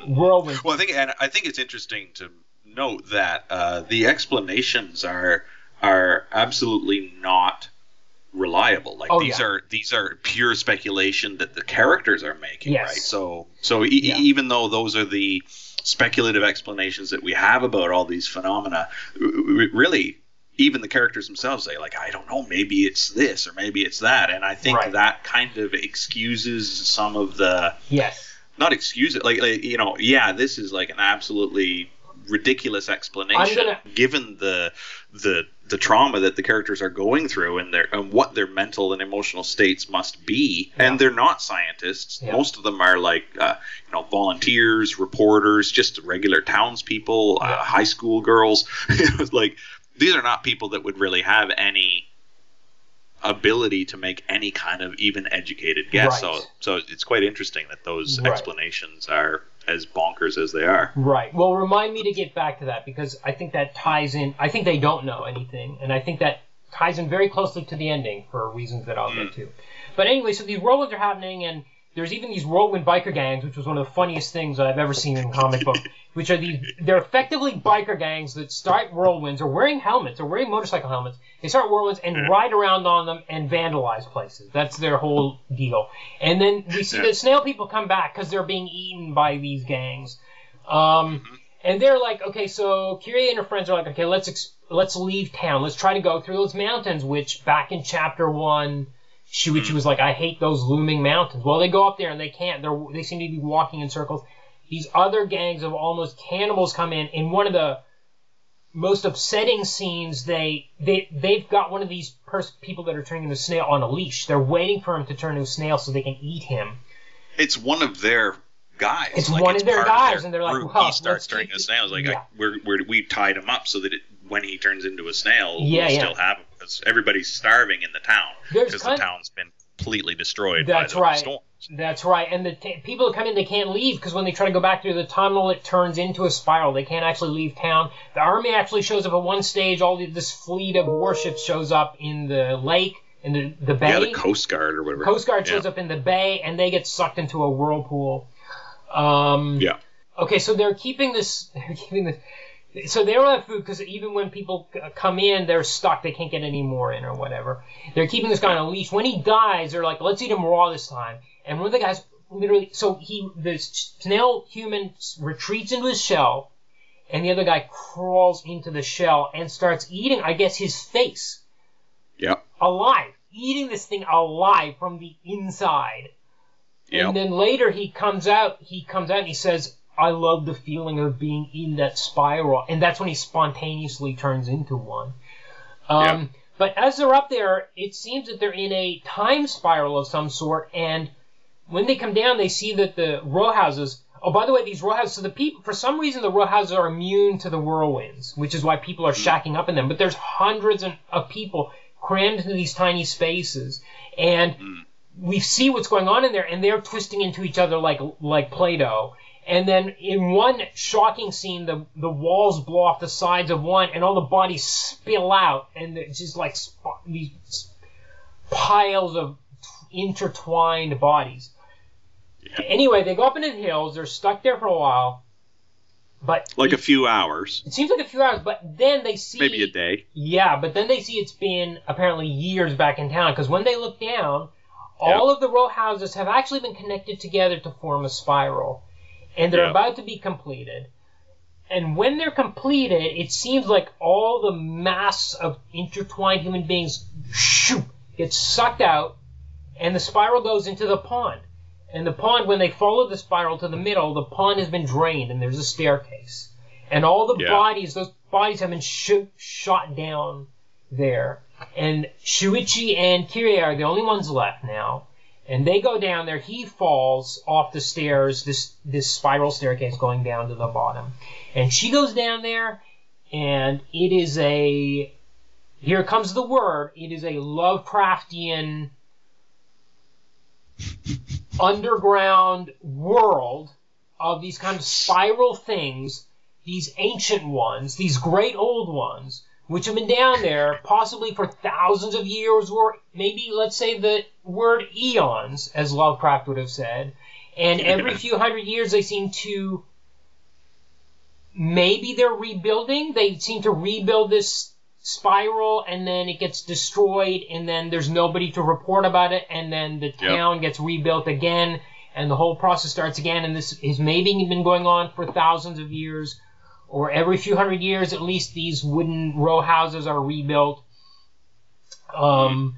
whirlwinds. Well, I think it's interesting to note that the explanations are absolutely not reliable. Like these are pure speculation that the characters are making, yes. right? So even though those are the speculative explanations that we have about all these phenomena, really, even the characters themselves say, like, I don't know, maybe it's this or maybe it's that. And I think that kind of excuses some of the... Yes. Not excuse it, like this is like an absolutely ridiculous explanation given the trauma that the characters are going through and what their mental and emotional states must be. Yeah. And they're not scientists. Yeah. Most of them are like volunteers, reporters, just regular townspeople, high school girls. Like, these are not people that would really have any ability to make any kind of even educated guess. Right. So it's quite interesting that those explanations are as bonkers as they are. Right. Well, remind me to get back to that, because I think that ties in. I think they don't know anything, and I think that ties in very closely to the ending for reasons that I'll get to. But anyway, so these whirlwinds are happening, and there's even these whirlwind biker gangs, which was one of the funniest things that I've ever seen in a comic book, which are they're effectively biker gangs that start whirlwinds, or wearing helmets, or wearing motorcycle helmets. They start whirlwinds and ride around on them and vandalize places. That's their whole deal. And then we see the snail people come back because they're being eaten by these gangs. And they're like, okay, so Kirie and her friends are like, okay, let's leave town. Let's try to go through those mountains, which back in chapter 1... She was like, I hate those looming mountains. Well, they go up there and they can't. They seem to be walking in circles. These other gangs of almost cannibals come in. In one of the most upsetting scenes, they've got one of these people that are turning into a snail on a leash. They're waiting for him to turn into a snail so they can eat him. It's one of their guys. It's one of their guys, and they're like, well, he starts turning into a snail. It's like, we tied him up so that when he turns into a snail, we'll still have him. Because everybody's starving in the town because the town's been completely destroyed by the storms. That's right. And the people that come in, they can't leave because when they try to go back through the tunnel, it turns into a spiral. They can't actually leave town. The army actually shows up at one stage. This fleet of warships shows up in the lake, in the bay. Yeah, the Coast Guard or whatever. Coast Guard shows up in the bay, and they get sucked into a whirlpool. Okay, so they're keeping this. So they don't have food because even when people come in, they're stuck. They can't get any more in or whatever. They're keeping this guy on a leash. When he dies, they're like, let's eat him raw this time. And one of the guys literally, the snail human retreats into his shell, and the other guy crawls into the shell and starts eating, I guess, his face. Yep. Alive. Eating this thing alive from the inside. Yep. And then later he comes out and he says, I love the feeling of being in that spiral. And that's when he spontaneously turns into one. But as they're up there, it seems that they're in a time spiral of some sort. And when they come down, they see that the row houses... Oh, by the way, these row houses... So the people... For some reason, the row houses are immune to the whirlwinds, which is why people are shacking up in them. But there's hundreds of people crammed into these tiny spaces. And we see what's going on in there, and they're twisting into each other like Play-Doh. And then in one shocking scene, the walls blow off the sides of one, and all the bodies spill out, and it's just like these piles of intertwined bodies. Yeah. Anyway, they go up into the hills. They're stuck there for a while. But a few hours. It seems like a few hours, but then they see... Maybe a day. Yeah, but then they see it's been apparently years back in town, because when they look down, all of the row houses have actually been connected together to form a spiral. And they're about to be completed. And when they're completed, it seems like all the mass of intertwined human beings get sucked out, and the spiral goes into the pond. And the pond, when they follow the spiral to the middle, the pond has been drained, and there's a staircase. And all the bodies, those bodies have been shot down there. And Shuichi and Kirie are the only ones left now. And they go down there. He falls off the stairs, this spiral staircase going down to the bottom. And she goes down there, and it is here comes the word, it is a Lovecraftian underground world of these kind of spiral things, these ancient ones, these great old ones, which have been down there possibly for thousands of years, or maybe, let's say, the word eons, as Lovecraft would have said. And every few hundred years they seem to, maybe they're rebuilding. They seem to rebuild this spiral, and then it gets destroyed, and then there's nobody to report about it, and then the town gets rebuilt again, and the whole process starts again, and this has maybe been going on for thousands of years. Or every few hundred years, at least, these wooden row houses are rebuilt. And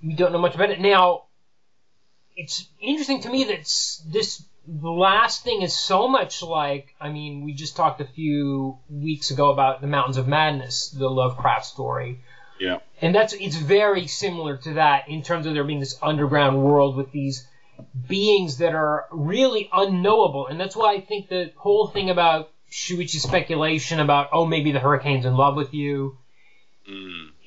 we don't know much about it. Now, it's interesting to me that the last thing is so much like, I mean, we just talked a few weeks ago about the Mountains of Madness, the Lovecraft story. Yeah. And it's very similar to that in terms of there being this underground world with these beings that are really unknowable. And that's why I think the whole thing about Shuichi's speculation about, oh, maybe the hurricane's in love with you,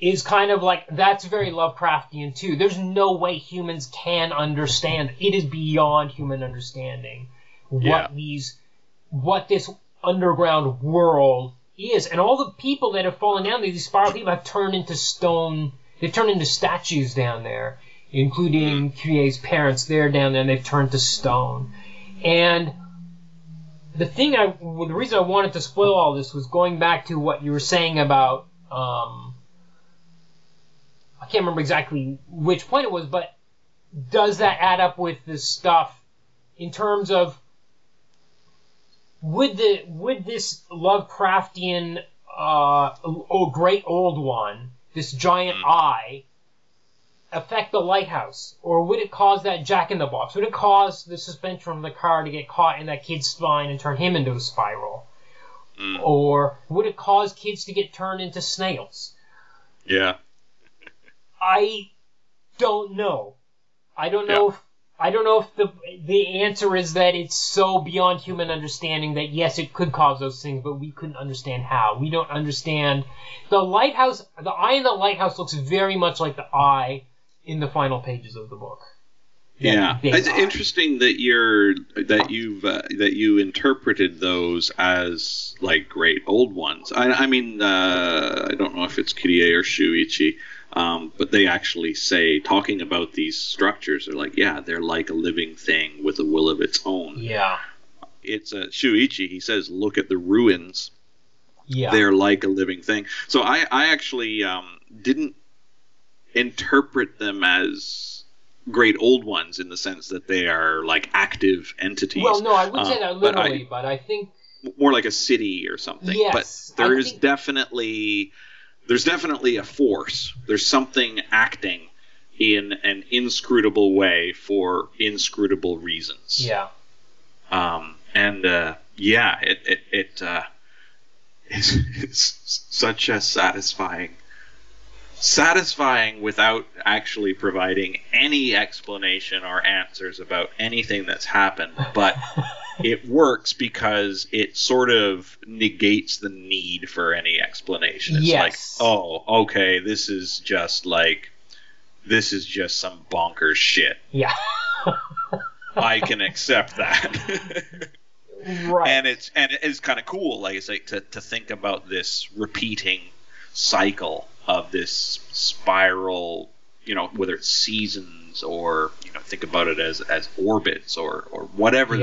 is kind of like, that's very Lovecraftian too. There's no way humans can understand. It is beyond human understanding what this underground world is. And all the people that have fallen down, these spiral people have turned into stone. They've turned into statues down there, including Kirie's parents. They're down there and they've turned to stone. And the reason I wanted to spoil all this was going back to what you were saying about, I can't remember exactly which point it was, but does that add up with this stuff in terms of would this Lovecraftian great old one, this giant eye, affect the lighthouse? Or would it cause that jack-in-the-box? Would it cause the suspension from the car to get caught in that kid's spine and turn him into a spiral? Or would it cause kids to get turned into snails? Yeah. I don't know. I don't know if the answer is that it's so beyond human understanding that yes, it could cause those things, but we couldn't understand how. We don't understand. The lighthouse, the eye in the lighthouse looks very much like the eye in the final pages of the book. Yeah, it's interesting that you interpreted those as like great old ones. I mean, I don't know if it's Kirie or Shuichi, but they actually say, talking about these structures, they're like, yeah, they're like a living thing with a will of its own. Yeah, it's Shuichi. He says, look at the ruins. Yeah, they're like a living thing. So I actually didn't interpret them as great old ones in the sense that they are like active entities. Well, no, I wouldn't say that literally, but I think more like a city or something. Yes, but there's definitely a force. There's something acting in an inscrutable way for inscrutable reasons. Yeah. It's such a satisfying without actually providing any explanation or answers about anything that's happened, but it works because it sort of negates the need for any explanation. It's like, oh, okay, this is just some bonkers shit. Yeah. I can accept that. Right. And it's kind of cool, like it's like to think about this repeating cycle of this spiral, whether it's seasons or think about it as orbits or whatever,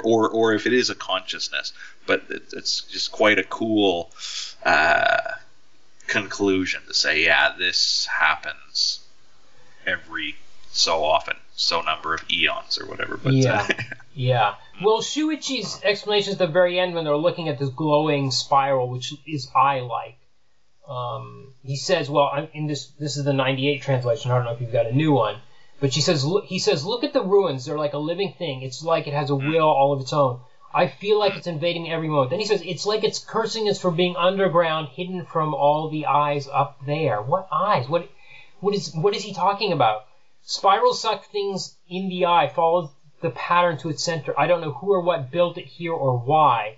or if it is a consciousness. But it's just quite a cool conclusion to say, yeah, this happens every so often. so number of eons or whatever. But, yeah, yeah. Well, Shuichi's explanation at the very end when they're looking at this glowing spiral, which is eye-like. He says, well, in this is the 98 translation. I don't know if you've got a new one. But he says, look at the ruins. They're like a living thing. It's like it has a will all of its own. I feel like it's invading me every moment. Then he says, it's like it's cursing us for being underground, hidden from all the eyes up there. What eyes? What is he talking about? Spirals suck things in the eye, follow the pattern to its center. I don't know who or what built it here or why.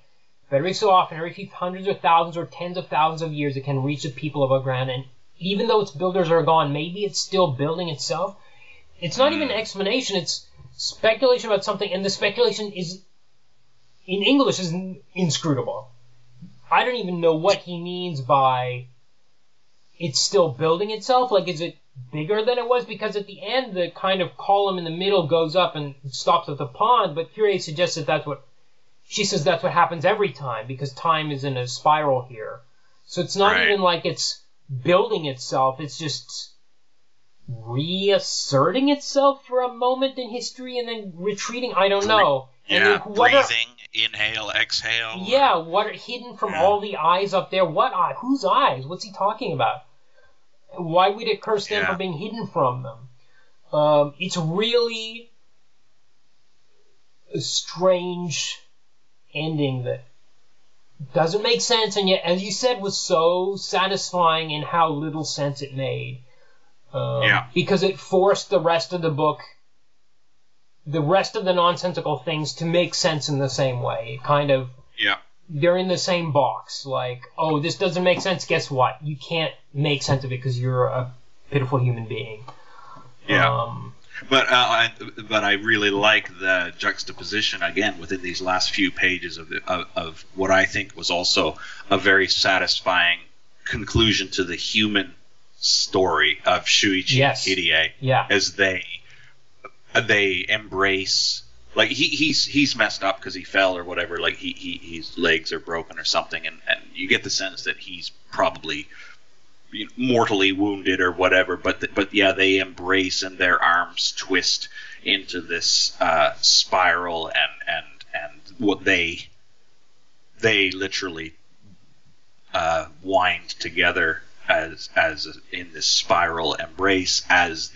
But every so often, every few hundreds or thousands or tens of thousands of years, it can reach the people above ground. And even though its builders are gone, maybe it's still building itself. It's not even an explanation. It's speculation about something, and the speculation is, in English, is inscrutable. I don't even know what he means by it's still building itself. Like, is it bigger than it was? Because at the end, the kind of column in the middle goes up and stops at the pond, but Curie suggests that she says that's what happens every time, because time is in a spiral here. So it's not even like it's building itself, it's just reasserting itself for a moment in history and then retreating. I don't know. Yeah, breathing, inhale, exhale. Yeah, what are hidden from all the eyes up there? What eye? Whose eyes? What's he talking about? Why would it curse them for being hidden from them? It's really a strange ending that doesn't make sense, and yet, as you said, was so satisfying in how little sense it made. Because it forced the rest of the book, the rest of the nonsensical things, to make sense in the same way. It kind of, they're in the same box. Like, oh, this doesn't make sense. Guess what? You can't make sense of it because you're a pitiful human being. Yeah. But I really like the juxtaposition again within these last few pages of what I think was also a very satisfying conclusion to the human story of Shuichi and Kirie, as they embrace, like he's messed up because he fell or whatever, like his legs are broken or something, and you get the sense that he's probably mortally wounded or whatever, but they embrace and their arms twist into this spiral, and what they literally wind together as in this spiral embrace as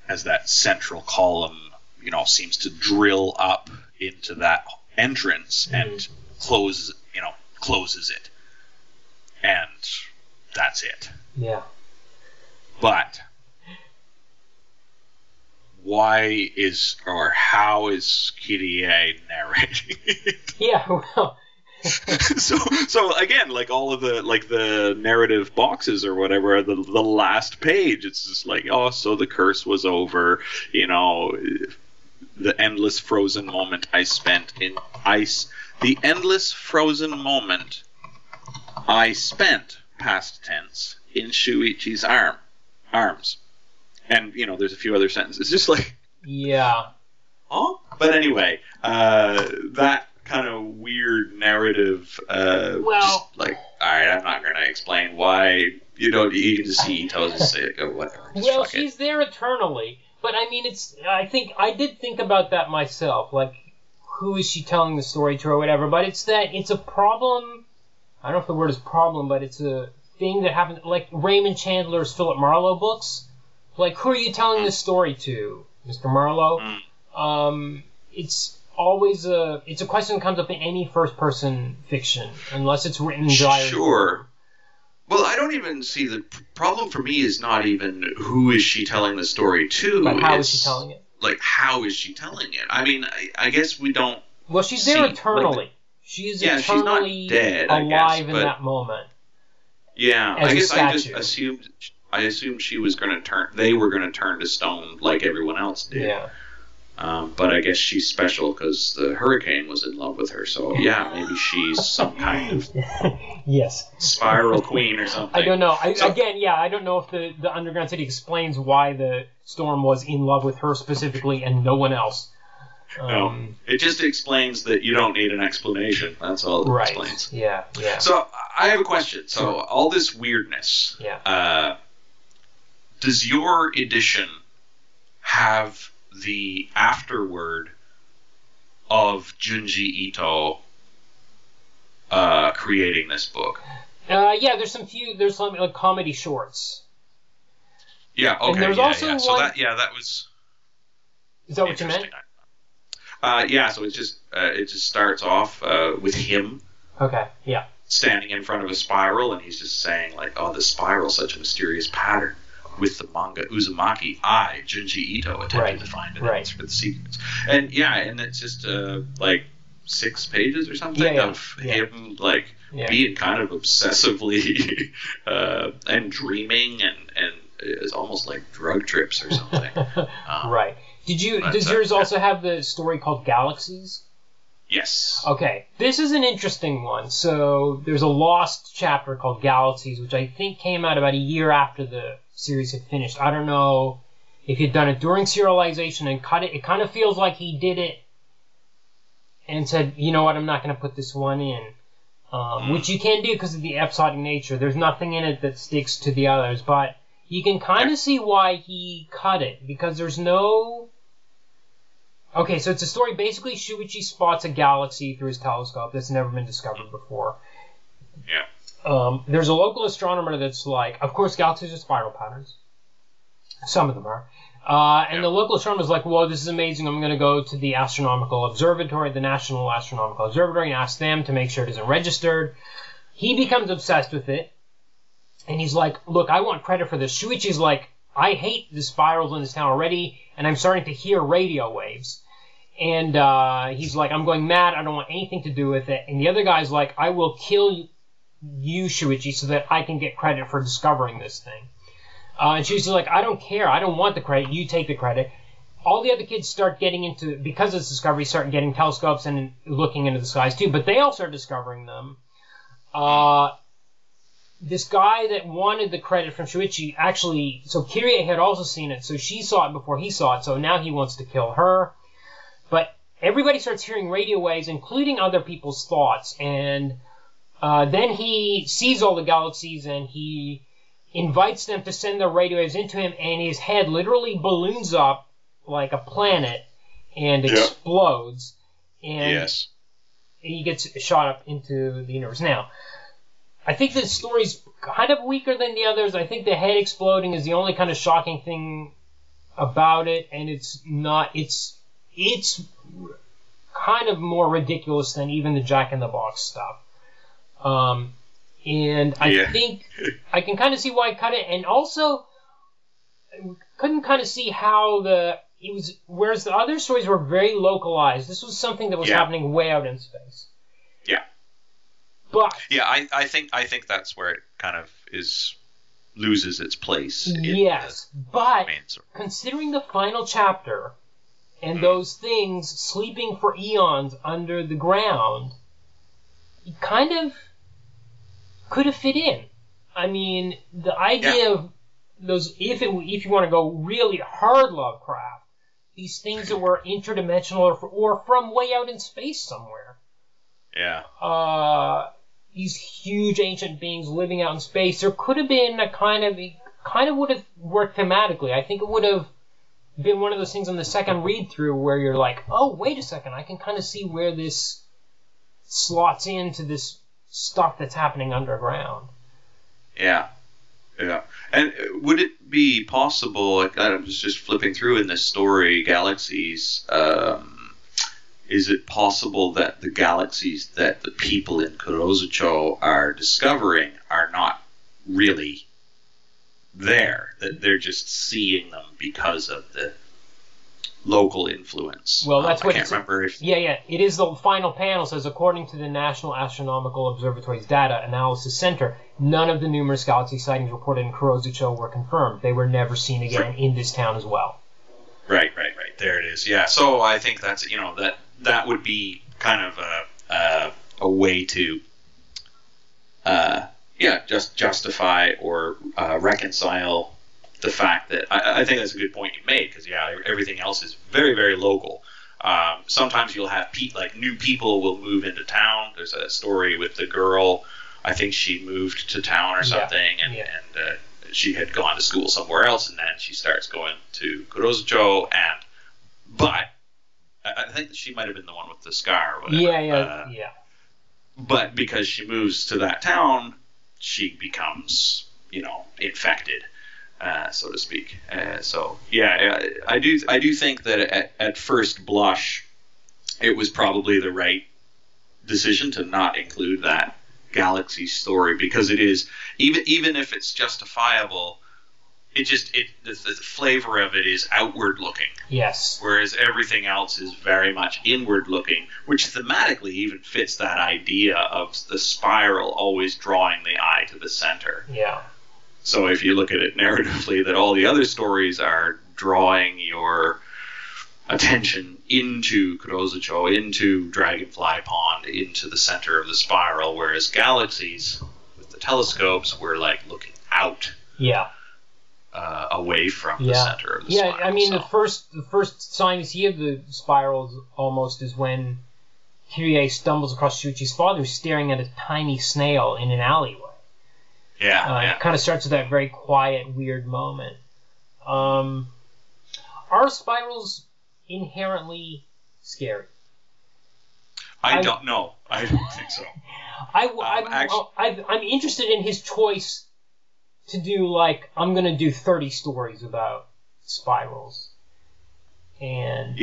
that central column seems to drill up into that entrance and closes it, and that's it. Yeah. But how is Kirie narrating it? Yeah, well. so again, like all of the narrative boxes or whatever, the last page, it's just like, oh, so the curse was over, the endless frozen moment I spent in ice. The endless frozen moment I spent, past tense, in Shuichi's arms. And, there's a few other sentences. Just like... Yeah. Oh? But anyway, that kind of weird narrative, just like, alright, I'm not going to explain why, you can just see Ito just say, oh, whatever. Well, she's there eternally. But, I mean, I did think about that myself. Like, who is she telling the story to or whatever? But it's a problem... I don't know if the word is problem, but it's a thing that happens, like Raymond Chandler's Philip Marlowe books. Like, who are you telling this story to, Mr. Marlowe? It's always it's a question that comes up in any first-person fiction, unless it's written in diary. Sure. Well, I don't even see the problem for me is not even who is she telling the story to. But how is she telling it? Like, how is she telling it? I mean, I guess we don't. Well, she's there eternally. She is eternally she's not dead, alive in that moment. Yeah, I guess I just assumed she was going to turn. They were going to turn to stone like everyone else did. Yeah. But I guess she's special because the hurricane was in love with her. So yeah, maybe she's some kind of spiral queen or something. I don't know. I don't know if the Underground City explains why the storm was in love with her specifically and no one else. No, it just explains that you don't need an explanation. That's all it explains. Yeah. So I have a question. So all this weirdness, does your edition have the afterword of Junji Ito creating this book. Yeah, there's some like comedy shorts. Yeah, okay. And there's also one... So that was. Is that what you meant? Yeah, so it just starts off with him. Okay. Yeah. Standing in front of a spiral, and he's just saying like, "Oh, the spiral, such a mysterious pattern." With the manga Uzumaki, I, Junji Ito, attempted to find an answer to the secrets. And and it's just like 6 pages or something of him like being kind of obsessively and dreaming, and it's almost like drug trips or something. Right. Does yours also have the story called Galaxies? Yes. Okay. This is an interesting one. So there's a lost chapter called Galaxies, which I think came out about a year after the series had finished. I don't know if he'd done it during serialization and cut it. It kind of feels like he did it and said, you know what, I'm not going to put this one in. Which you can do because of the episodic nature. There's nothing in it that sticks to the others, but you can kind of see why he cut it, because there's no... Okay, so it's a story. Basically, Shuichi spots a galaxy through his telescope that's never been discovered before. Yeah. There's a local astronomer that's like, of course, galaxies are spiral patterns. Some of them are. And the local astronomer's like, whoa, this is amazing. I'm going to go to the astronomical observatory, the National Astronomical Observatory, and ask them to make sure it isn't registered. He becomes obsessed with it. And he's like, look, I want credit for this. Shuichi's like, I hate the spirals in this town already, and I'm starting to hear radio waves. And he's like, I'm going mad. I don't want anything to do with it. And the other guy's like, I will kill you, Shuichi, so that I can get credit for discovering this thing. And Shuichi's like, I don't care. I don't want the credit. You take the credit. All the other kids start getting into, because of this discovery, start getting telescopes and looking into the skies too. But they all start discovering them. This guy that wanted the credit from Shuichi actually, so Kirie had also seen it, so she saw it before he saw it, so now he wants to kill her. But everybody starts hearing radio waves, including other people's thoughts, and then he sees all the galaxies, and he invites them to send their radio waves into him, and his head literally balloons up like a planet and explodes, and he gets shot up into the universe. Now, I think the story's kind of weaker than the others. I think the head exploding is the only kind of shocking thing about it, and it's kind of more ridiculous than even the Jack in the Box stuff. And I think I can kind of see why I cut it, and also couldn't kind of see how whereas the other stories were very localized, this was something that was happening way out in space. Yeah. But I think that's where it kind of loses its place. Yes, but considering the final chapter and those things sleeping for eons under the ground, it kind of could have fit in. I mean, the idea of those, if you want to go really hard Lovecraft, these things that were interdimensional or from way out in space somewhere. Yeah. These huge ancient beings living out in space, there could have been it kind of would have worked thematically. I think it would have been one of those things on the second read through where you're like, oh, wait a second, I can kind of see where this slots into this stuff that's happening underground. Yeah. Yeah. And would it be possible, like I was just flipping through in this story, Galaxies, is it possible that the galaxies that the people in Kurozucho are discovering are not really there? That they're just seeing them because of the local influence? Well, that's what I can't remember if... Yeah. It is the final panel says, according to the National Astronomical Observatory's Data Analysis Center, none of the numerous galaxy sightings reported in Kurozucho were confirmed. They were never seen again in this town as well. Right. There it is. Yeah. So I think that's, that would be kind of a way to, just justify or reconcile the fact that I think that's a good point you made, because everything else is very, very local. Sometimes you'll have new people will move into town. There's a story with the girl. I think she moved to town or something, and she had gone to school somewhere else, and then she starts going to Kurozucho, but I think she might have been the one with the scar or whatever. Yeah. But because she moves to that town, she becomes, infected, so to speak. I do think that at first blush, it was probably the right decision to not include that Galaxy story, because it is, even if it's justifiable, the flavor of it is outward looking. Yes. Whereas everything else is very much inward looking, which thematically even fits that idea of the spiral always drawing the eye to the center. Yeah. So if you look at it narratively, that all the other stories are drawing your attention into Kurozucho, into Dragonfly Pond, into the center of the spiral, whereas Galaxies, with the telescopes, we're like looking out. Yeah. Away from the center of the spiral. I mean, the first sign you see of the spirals almost is when Kirie stumbles across Shuichi's father, who's staring at a tiny snail in an alleyway. It kind of starts with that very quiet, weird moment. Are spirals inherently scary? I don't know. I don't think so. I'm interested in his choice to do, like, I'm going to do 30 stories about spirals. And,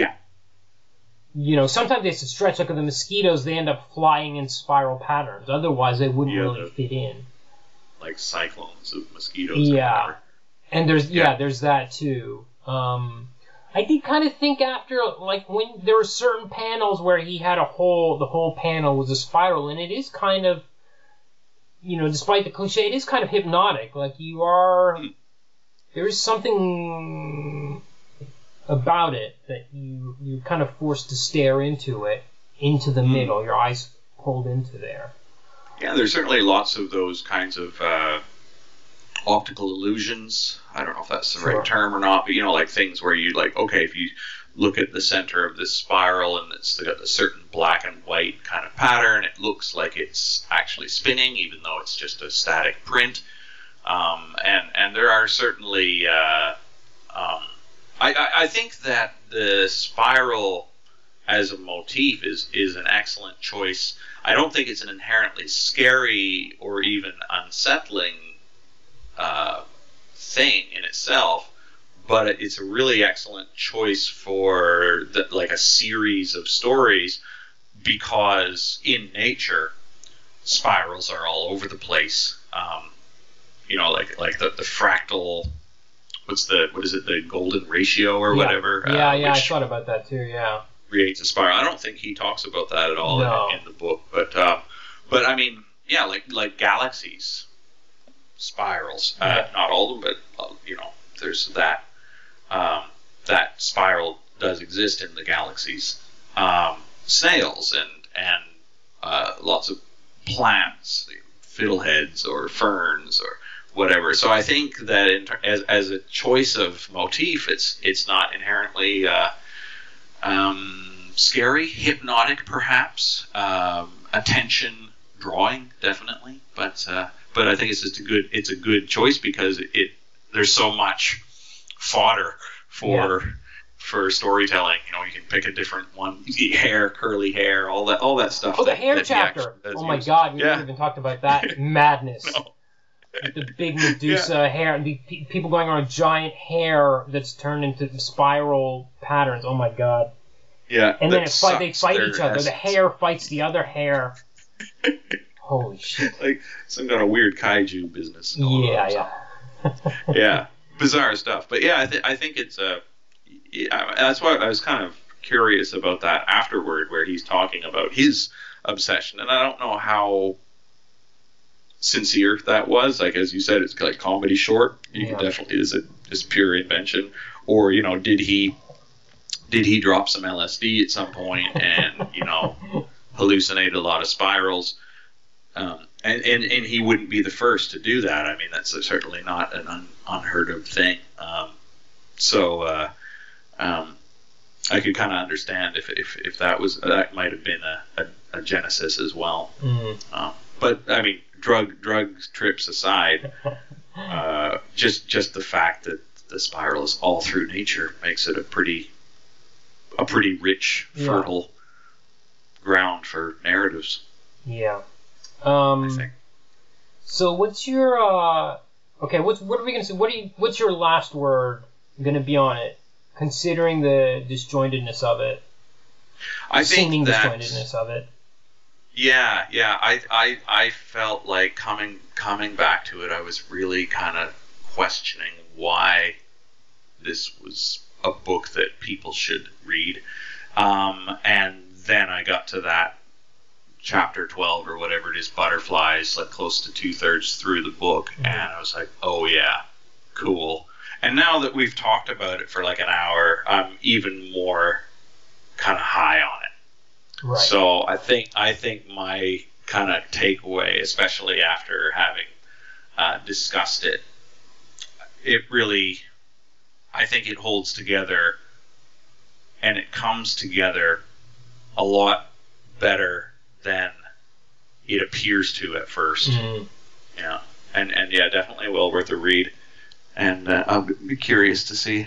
sometimes they have to stretch. Like, the mosquitoes, they end up flying in spiral patterns. Otherwise, they wouldn't really fit in. Like cyclones of mosquitoes. Yeah. And there's that, too. I did kind of think after, like, when there were certain panels where he had the whole panel was a spiral, and it is kind of, despite the cliche, it is kind of hypnotic. Like, there's something about it that you're kind of forced to stare into the middle, your eyes pulled into there. Yeah, there's certainly lots of those kinds of optical illusions. I don't know if that's the right term or not, but, like things where you, like, okay, if you look at the center of this spiral and it's got a certain black and white kind of pattern, it looks like it's actually spinning, even though it's just a static print. And there are certainly, I think that the spiral as a motif is an excellent choice. I don't think it's an inherently scary or even unsettling thing in itself, but it's a really excellent choice for like a series of stories, because in nature, spirals are all over the place. Like the fractal. What is it? The golden ratio or whatever. I thought about that too. Yeah. Creates a spiral. I don't think he talks about that at all in the book, but I mean, like Galaxies, spirals. Not all of them, but there's that. That spiral does exist in the Galaxies. Snails and lots of plants, fiddleheads or ferns or whatever. So I think that as a choice of motif, it's not inherently scary, hypnotic perhaps, attention drawing definitely, but I think it's just a good choice, because there's so much fodder for storytelling. You can pick a different one. Hair, curly hair, all that stuff. Oh, the hair chapter. Oh my God, we haven't even talked about that. Madness. No. With the big Medusa hair, and people going on giant hair that's turned into spiral patterns. Oh my God. Yeah. And then they fight each other. The hair fights the other hair. Holy shit. Like some kind of weird kaiju business. Yeah. Yeah. Bizarre stuff. But yeah, I think it's that's why I was kind of curious about that afterward, where he's talking about his obsession, and I don't know how sincere that was. Like, as you said, it's like comedy short. You can definitely, is it just pure invention, or did he drop some LSD at some point and hallucinate a lot of spirals? And he wouldn't be the first to do that. I mean, that's certainly not an unheard of thing. So I could kind of understand if that might have been a genesis as well. Mm. But I mean, drug trips aside, just the fact that the spiral is all through nature makes it a pretty rich, fertile ground for narratives. Yeah. I think. So what's your okay? What are we gonna say? What's your last word gonna be on it? Considering the disjointedness of it, seeming disjointedness of it. Yeah. I felt like coming back to it, I was really kind of questioning why this was a book that people should read. And then I got to that chapter 12 or whatever it is, Butterflies, like close to 2/3 through the book, and I was like, oh yeah, cool. And now that we've talked about it for like an hour, I'm even more kind of high on it. Right. So I think my kind of takeaway, especially after having discussed it, it really, I think it holds together, and it comes together a lot better than it appears to at first. Yeah, and yeah, definitely well worth a read. And I'll be curious to see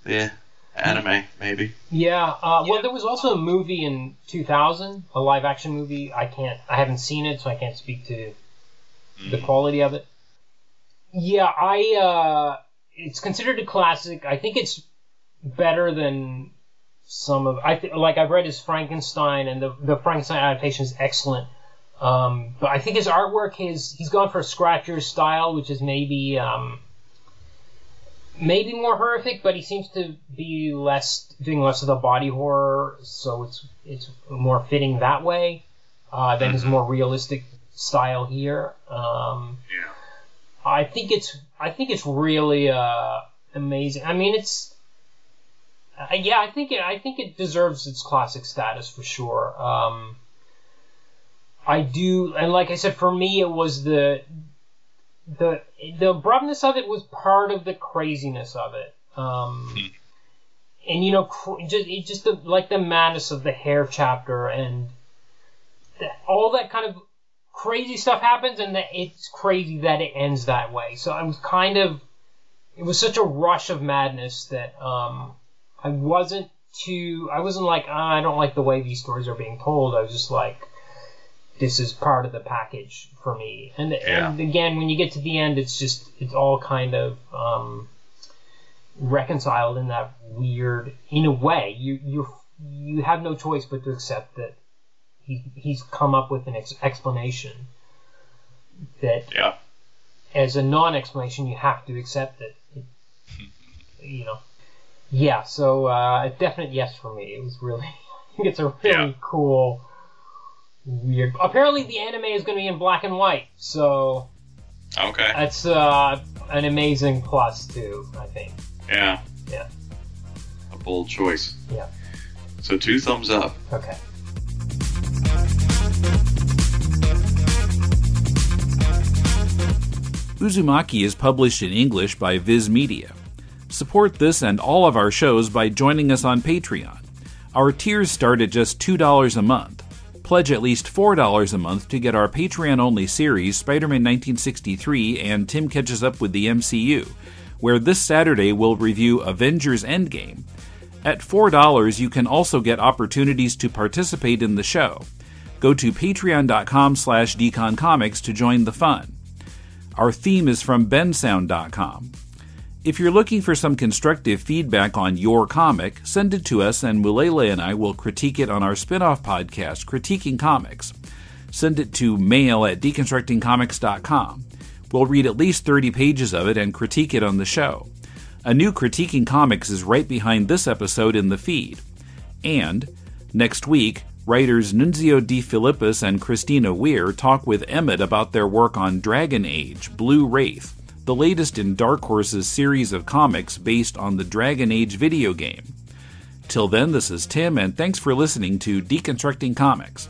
the anime, maybe. Yeah. Well, there was also a movie in 2000, a live action movie. I haven't seen it, so I can't speak to the quality of it. Yeah, it's considered a classic. I think it's better than some of. I've read his Frankenstein, and the Frankenstein adaptation is excellent. But I think his artwork, he's gone for a Scratcher style, which is maybe more horrific, but he seems to be doing less of the body horror, so it's more fitting that way than his more realistic style here. I think it's really amazing. I mean, it's I think it deserves its classic status for sure. I do, and like I said, for me, it was the abruptness of it was part of the craziness of it. And just the madness of the hair chapter, and all that kind of crazy stuff happens, and it's crazy that it ends that way. So it was such a rush of madness that I wasn't like, I don't like the way these stories are being told. I was just like, this is part of the package for me. And again, when you get to the end, it's all kind of reconciled in that weird, in a way. You have no choice but to accept that he's come up with an explanation that, as a non-explanation, you have to accept it. Yeah, so a definite yes for me. It was really, I think it's a really cool, weird. Apparently, the anime is going to be in black and white, so okay, that's an amazing plus too, I think. Yeah. A bold choice. Yeah. So 2 thumbs up. Okay. Uzumaki is published in English by Viz Media. Support this and all of our shows by joining us on Patreon. Our tiers start at just $2 a month. Pledge at least $4 a month to get our Patreon-only series, Spider-Man 1963 and Tim Catches Up with the MCU, where this Saturday we'll review Avengers Endgame. At $4, you can also get opportunities to participate in the show. Go to patreon.com/deconcomics to join the fun. Our theme is from bensound.com. If you're looking for some constructive feedback on your comic, send it to us and Mulele and I will critique it on our spin-off podcast, Critiquing Comics. Send it to mail@deconstructingcomics.com. We'll read at least 30 pages of it and critique it on the show. A new Critiquing Comics is right behind this episode in the feed. And, next week, writers Nunzio D. Philippus and Christina Weir talk with Emmett about their work on Dragon Age: Blue Wraith, the latest in Dark Horse's series of comics based on the Dragon Age video game. Till then, this is Tim, and thanks for listening to Deconstructing Comics.